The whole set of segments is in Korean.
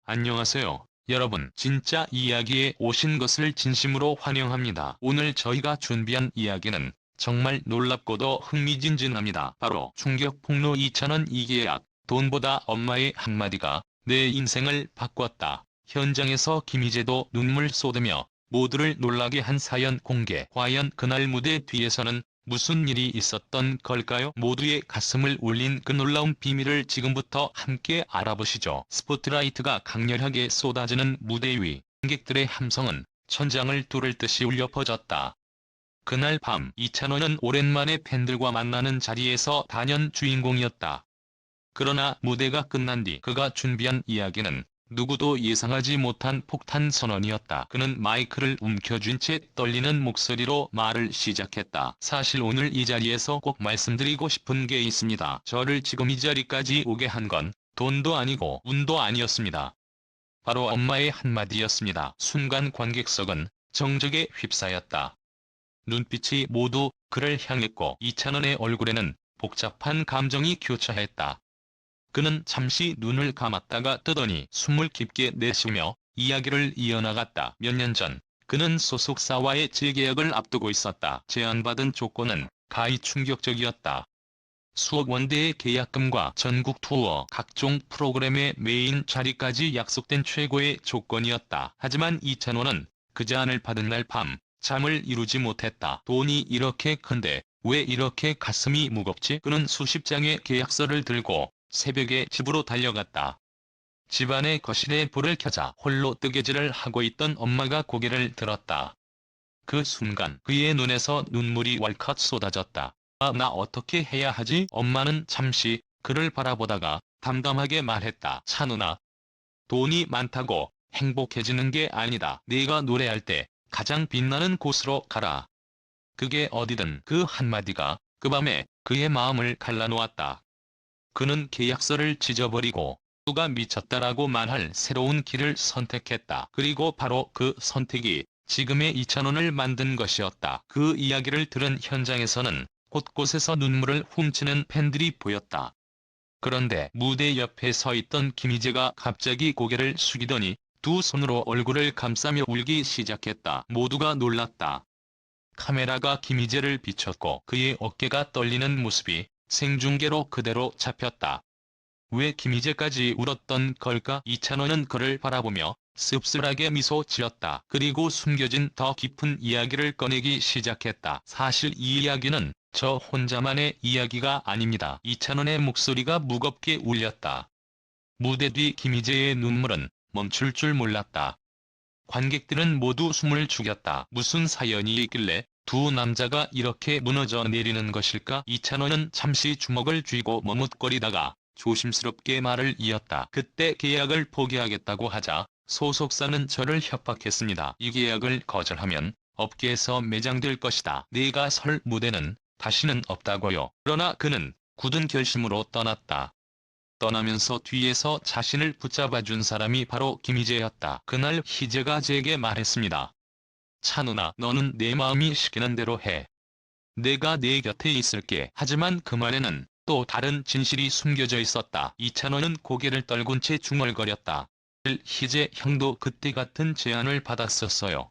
안녕하세요. 여러분, 진짜 이야기에 오신 것을 진심으로 환영합니다. 오늘 저희가 준비한 이야기는 정말 놀랍고도 흥미진진합니다. 바로 충격폭로 2,000원 이계약, 돈보다 엄마의 한마디가 내 인생을 바꿨다. 현장에서 김희재도 눈물 쏟으며 모두를 놀라게 한 사연 공개. 과연 그날 무대 뒤에서는 무슨 일이 있었던 걸까요? 모두의 가슴을 울린 그 놀라운 비밀을 지금부터 함께 알아보시죠. 스포트라이트가 강렬하게 쏟아지는 무대 위, 관객들의 함성은 천장을 뚫을 듯이 울려 퍼졌다. 그날 밤 이찬원은 오랜만에 팬들과 만나는 자리에서 단연 주인공이었다. 그러나 무대가 끝난 뒤 그가 준비한 이야기는 누구도 예상하지 못한 폭탄 선언이었다. 그는 마이크를 움켜쥔 채 떨리는 목소리로 말을 시작했다. 사실 오늘 이 자리에서 꼭 말씀드리고 싶은 게 있습니다. 저를 지금 이 자리까지 오게 한 건 돈도 아니고 운도 아니었습니다. 바로 엄마의 한마디였습니다. 순간 관객석은 정적에 휩싸였다. 눈빛이 모두 그를 향했고 이찬원의 얼굴에는 복잡한 감정이 교차했다. 그는 잠시 눈을 감았다가 뜨더니 숨을 깊게 내쉬며 이야기를 이어나갔다. 몇 년 전 그는 소속사와의 재계약을 앞두고 있었다. 제안받은 조건은 가히 충격적이었다. 수억 원대의 계약금과 전국 투어, 각종 프로그램의 메인 자리까지 약속된 최고의 조건이었다. 하지만 이찬호는 그 제안을 받은 날 밤 잠을 이루지 못했다. 돈이 이렇게 큰데 왜 이렇게 가슴이 무겁지? 그는 수십 장의 계약서를 들고 새벽에 집으로 달려갔다. 집안의 거실에 불을 켜자 홀로 뜨개질을 하고 있던 엄마가 고개를 들었다. 그 순간 그의 눈에서 눈물이 왈칵 쏟아졌다. 아, 나 어떻게 해야 하지? 엄마는 잠시 그를 바라보다가 담담하게 말했다. 찬우나, 돈이 많다고 행복해지는 게 아니다. 네가 노래할 때 가장 빛나는 곳으로 가라. 그게 어디든. 그 한마디가 그 밤에 그의 마음을 갈라놓았다. 그는 계약서를 찢어버리고 누가 미쳤다라고 말할 새로운 길을 선택했다. 그리고 바로 그 선택이 지금의 이찬원을 만든 것이었다. 그 이야기를 들은 현장에서는 곳곳에서 눈물을 훔치는 팬들이 보였다. 그런데 무대 옆에 서 있던 김희재가 갑자기 고개를 숙이더니 두 손으로 얼굴을 감싸며 울기 시작했다. 모두가 놀랐다. 카메라가 김희재를 비췄고 그의 어깨가 떨리는 모습이 생중계로 그대로 잡혔다. 왜 김희재까지 울었던 걸까? 이찬원은 그를 바라보며 씁쓸하게 미소 지었다. 그리고 숨겨진 더 깊은 이야기를 꺼내기 시작했다. 사실 이 이야기는 저 혼자만의 이야기가 아닙니다. 이찬원의 목소리가 무겁게 울렸다. 무대 뒤 김희재의 눈물은 멈출 줄 몰랐다. 관객들은 모두 숨을 죽였다. 무슨 사연이 있길래 두 남자가 이렇게 무너져 내리는 것일까? 이찬원은 잠시 주먹을 쥐고 머뭇거리다가 조심스럽게 말을 이었다. 그때 계약을 포기하겠다고 하자 소속사는 저를 협박했습니다. 이 계약을 거절하면 업계에서 매장될 것이다. 내가 설 무대는 다시는 없다고요. 그러나 그는 굳은 결심으로 떠났다. 떠나면서 뒤에서 자신을 붙잡아준 사람이 바로 김희재였다. 그날 희재가 제게 말했습니다. 찬우나, 너는 내 마음이 시키는 대로 해. 내가 네 곁에 있을게. 하지만 그 말에는 또 다른 진실이 숨겨져 있었다. 이찬원은 고개를 떨군 채 중얼거렸다. 희재 형도 그때 같은 제안을 받았었어요.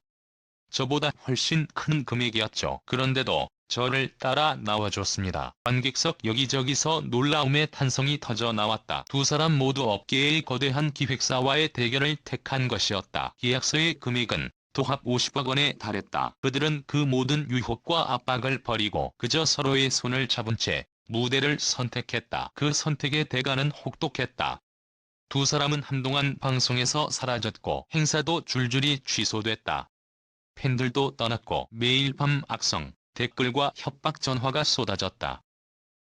저보다 훨씬 큰 금액이었죠. 그런데도 저를 따라 나와줬습니다. 관객석 여기저기서 놀라움의 탄성이 터져 나왔다. 두 사람 모두 업계의 거대한 기획사와의 대결을 택한 것이었다. 계약서의 금액은 도합 50억 원에 달했다. 그들은 그 모든 유혹과 압박을 버리고 그저 서로의 손을 잡은 채 무대를 선택했다. 그 선택의 대가는 혹독했다. 두 사람은 한동안 방송에서 사라졌고 행사도 줄줄이 취소됐다. 팬들도 떠났고 매일 밤 악성, 댓글과 협박 전화가 쏟아졌다.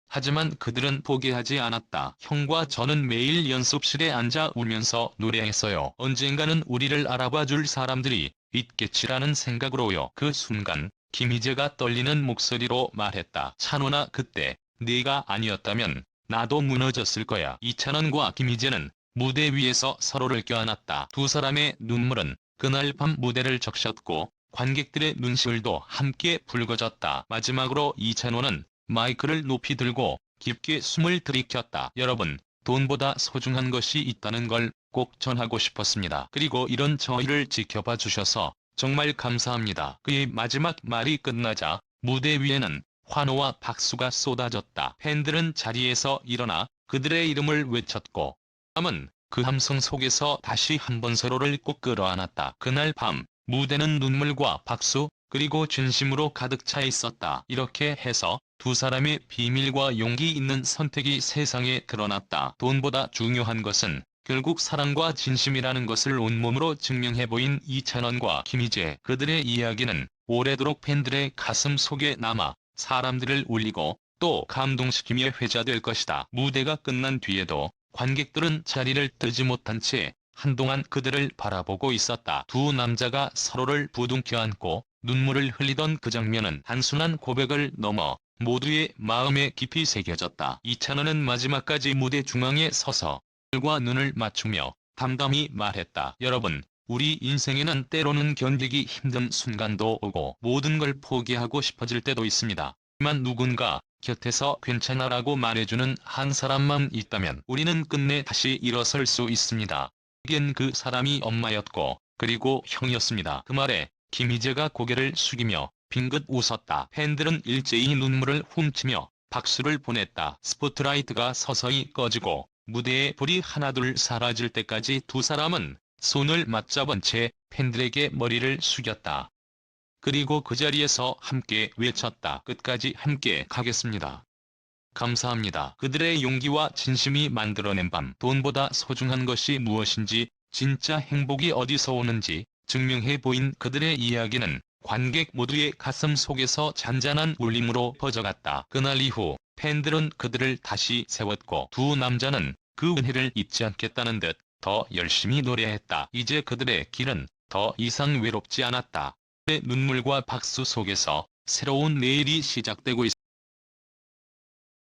하지만 그들은 포기하지 않았다. 형과 저는 매일 연습실에 앉아 울면서 노래했어요. 언젠가는 우리를 알아봐 줄 사람들이 있겠지라는 생각으로요. 그 순간 김희재가 떨리는 목소리로 말했다. 찬원아, 그때 네가 아니었다면 나도 무너졌을 거야. 이찬원과 김희재는 무대 위에서 서로를 껴안았다. 두 사람의 눈물은 그날 밤 무대를 적셨고 관객들의 눈시울도 함께 붉어졌다. 마지막으로 이찬원은 마이크를 높이 들고 깊게 숨을 들이켰다. 여러분, 돈보다 소중한 것이 있다는 걸 꼭 전하고 싶었습니다. 그리고 이런 저희를 지켜봐 주셔서 정말 감사합니다. 그의 마지막 말이 끝나자 무대 위에는 환호와 박수가 쏟아졌다. 팬들은 자리에서 일어나 그들의 이름을 외쳤고 남은 그 함성 속에서 다시 한번 서로를 꼭 끌어안았다. 그날 밤 무대는 눈물과 박수 그리고 진심으로 가득 차 있었다. 이렇게 해서 두 사람의 비밀과 용기 있는 선택이 세상에 드러났다. 돈보다 중요한 것은 결국 사랑과 진심이라는 것을 온몸으로 증명해 보인 이찬원과 김희재. 그들의 이야기는 오래도록 팬들의 가슴 속에 남아 사람들을 울리고 또 감동시키며 회자될 것이다. 무대가 끝난 뒤에도 관객들은 자리를 뜨지 못한 채 한동안 그들을 바라보고 있었다. 두 남자가 서로를 부둥켜 안고 눈물을 흘리던 그 장면은 단순한 고백을 넘어 모두의 마음에 깊이 새겨졌다. 이찬원은 마지막까지 무대 중앙에 서서 눈과 눈을 맞추며 담담히 말했다. 여러분, 우리 인생에는 때로는 견디기 힘든 순간도 오고 모든 걸 포기하고 싶어질 때도 있습니다. 하지만 누군가 곁에서 괜찮아라고 말해주는 한 사람만 있다면 우리는 끝내 다시 일어설 수 있습니다. 그겐 그 사람이 엄마였고 그리고 형이었습니다. 그 말에 김희재가 고개를 숙이며 빙긋 웃었다. 팬들은 일제히 눈물을 훔치며 박수를 보냈다. 스포트라이트가 서서히 꺼지고 무대에 불이 하나둘 사라질 때까지 두 사람은 손을 맞잡은 채 팬들에게 머리를 숙였다. 그리고 그 자리에서 함께 외쳤다. 끝까지 함께 가겠습니다. 감사합니다. 그들의 용기와 진심이 만들어낸 밤. 돈보다 소중한 것이 무엇인지, 진짜 행복이 어디서 오는지 증명해 보인 그들의 이야기는 관객 모두의 가슴 속에서 잔잔한 울림으로 퍼져갔다. 그날 이후 팬들은 그들을 다시 세웠고 두 남자는 그 은혜를 잊지 않겠다는 듯 더 열심히 노래했다. 이제 그들의 길은 더 이상 외롭지 않았다. 눈물과 박수 속에서 새로운 내일이 시작되고 있었다.